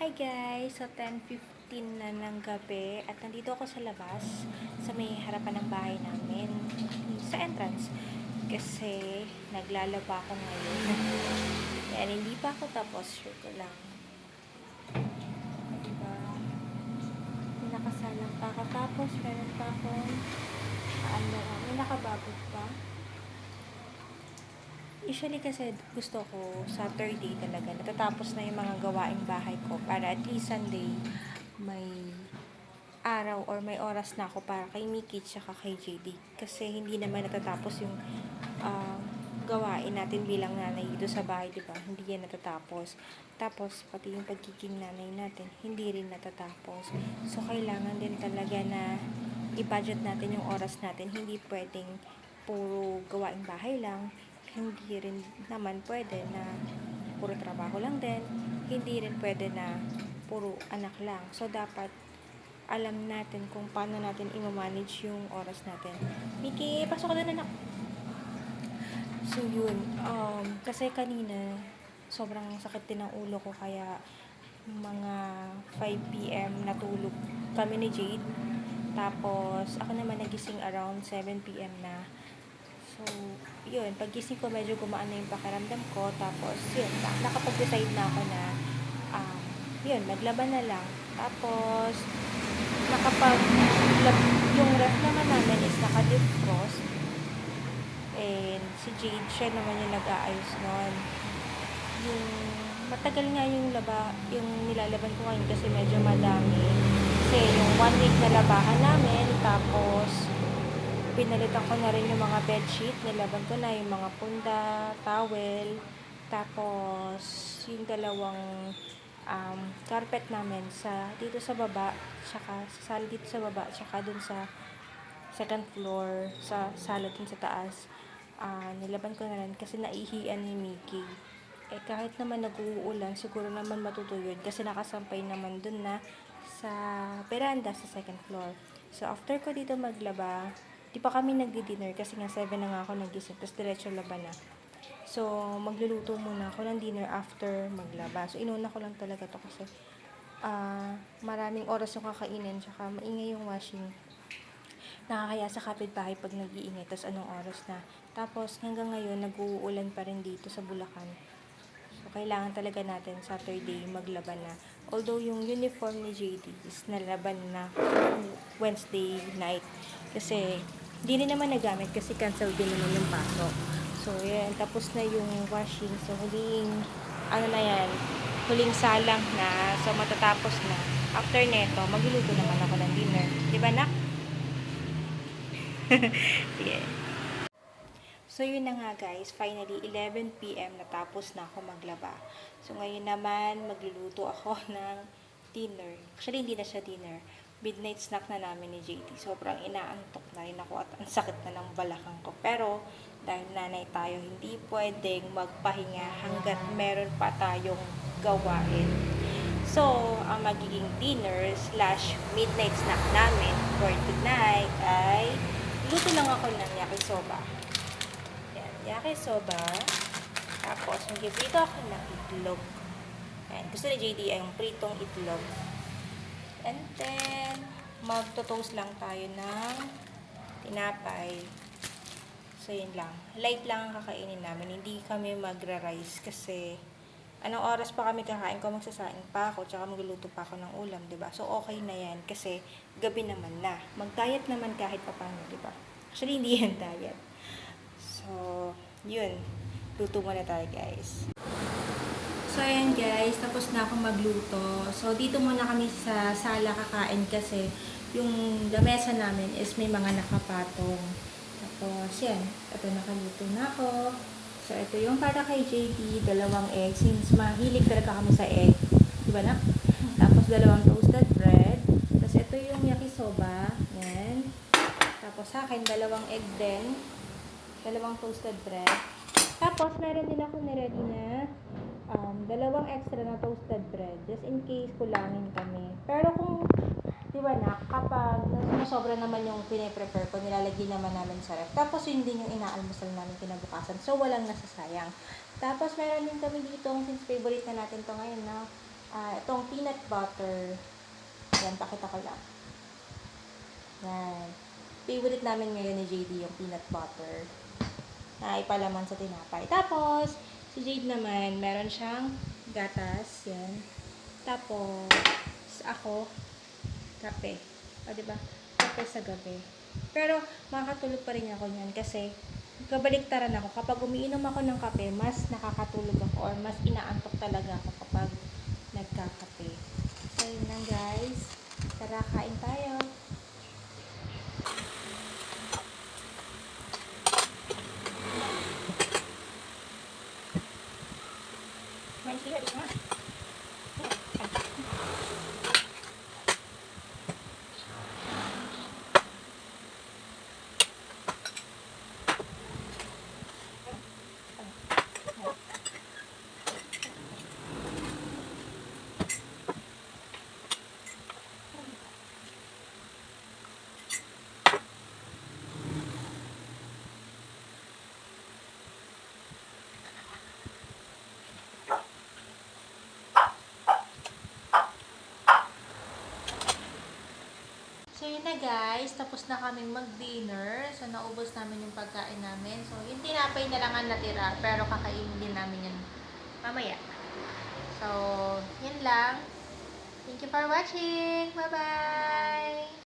Hi guys! So 10:15 na ng gabi at nandito ako sa labas sa may harapan ng bahay namin sa entrance kasi naglalaba ako ngayon. Yan, hindi pa ako tapos, sure ko lang. Diba? May nakasalang kakatapos, meron pa akong may nakababot pa. Usually kasi gusto ko Saturday talaga natatapos na yung mga gawaing bahay ko para at least Sunday may araw or may oras na ako para kay Mickey tsaka kay JD kasi hindi naman natatapos yung gawain natin bilang nanay dito sa bahay, diba? Hindi yan natatapos. Tapos pati yung pagiging nanay natin hindi rin natatapos. So kailangan din talaga na i-budget natin yung oras natin. Hindi pwedeng puro gawaing bahay lang, hindi rin naman pwede na puro trabaho lang din, hindi rin pwede na puro anak lang. So, dapat alam natin kung paano natin i-manage yung oras natin. Miki, pasok ka na, anak. So, yun. Kasi kanina, sobrang sakit din ng ulo ko, kaya mga 5 p.m. natulog kami ni Jade. Tapos, ako naman nagising around 7 p.m. na. So, yun, paggising ko medyo gumaan na yung pakiramdam ko, tapos yun, nakapag-decide na ako na yun, maglaban na lang. Tapos yung ref naman namin is naka-defrost, and si Jade, siya naman yung nag-aayos nun. Yung matagal nga yung nilalaban ko ngayon kasi medyo madami, kasi yung 1 week na labahan namin, tapos pinalitan ko na rin yung mga bedsheet, nilaban ko na yung mga punda, towel, tapos yung dalawang carpet namin dito sa baba, tsaka sa sala dito sa baba, tsaka dun sa second floor, sa sala dun sa taas. Nilaban ko na rin kasi naihian ni Mickey. Kahit naman nag-uulan, siguro naman matutuyod kasi nakasampay naman dun na sa veranda sa second floor. So, after ko dito maglaba, di pa kami nagdi-dinner kasi nga 7 na nga ako nagising, tapos diretso laban na. So, magluluto muna ako ng dinner after maglaba. So, inuna ko lang talaga to kasi maraming oras yung kakainin, tsaka maingay yung washing. Nakakaya sa kapitbahay pag nag-iingay, tapos anong oras na. Tapos, hanggang ngayon, nag-uulan pa rin dito sa Bulacan. So, kailangan talaga natin Saturday maglaban na. Although, yung uniform ni JD is nalaban na Wednesday night. Kasi, hindi rin naman nagamit kasi cancel din naman yung pasok. So, yan. Tapos na yung washing. So, huling salang na. So, matatapos na. After neto, magluluto naman ako ng dinner. Diba, nak? Yeah. So, yun na nga guys. Finally, 11 p.m. natapos na ako maglaba. So, ngayon naman, magluluto ako ng dinner. Actually, hindi na siya dinner. Midnight snack na namin ni JD. Sobrang inaantok na rin ako at ang sakit na ng balakang ko. Pero, dahil nanay tayo, hindi pwedeng magpahinga hanggat meron pa tayong gawain. So, ang magiging dinner / midnight snack namin for tonight ay luto lang ako ng yakisoba. Yan, yakisoba. Tapos, magpiprito ako ng itlog. Yan, gusto ni JD ay yung pritong itlog. And then, magto-toast lang tayo ng tinapay. So, yun lang. Light lang ang kakainin namin. Hindi kami magra-rice kasi anong oras pa kami kakain ko, magsasaing pa ako, tsaka magluluto pa ako ng ulam, diba? So, okay na yan kasi gabi naman na. Mag-diet naman kahit pa paano, diba? Actually, hindi yan diet. So, yun. Luto muna tayo, guys. So, ayan guys, tapos na akong magluto. So, dito muna kami sa sala kakain kasi yung lamesa namin is may mga nakapatong. Tapos, yan. Ito, nakaluto na ako. So, ito yung para kay JD, 2 egg. Since mahilig talaga kami sa egg. Diba na? Tapos, 2 toasted bread. Tapos, ito yung yakisoba. Yan. Tapos, sa akin, 2 egg din. 2 toasted bread. Tapos, meron din ako niready na 2 extra na toasted bread. Just in case kulangin kami. Pero kung, di ba na, kapag sobra naman yung piniprepare ko, nilalagay naman namin sa ref. Tapos, yun din yung inaalmusal namin kinabukasan. So, walang nasasayang. Tapos, meron din kami dito, since favorite na natin to ngayon, na itong peanut peanut butter. Yan, pakita ko lang. Yan. Favorite namin ngayon ni JD yung peanut butter na ipalaman sa tinapay. Tapos, si Jade naman, meron siyang gatas. Yan. Tapos, ako, kape. O, diba? Kape sa gabi. Pero, makakatulog pa rin ako niyan kasi kabaliktaran ako. Kapag umiinom ako ng kape, mas nakakatulog ako or mas inaantok talaga ako kapag nagkakape. So, yun lang guys. Tara, kain tayo. May siya ito. So, yun na guys. Tapos na kaming mag-dinner. So, naubos namin yung pagkain namin. So, yung tinapay na lang ang natira. Pero kakainin din namin yun mamaya. So, yun lang. Thank you for watching. Bye-bye!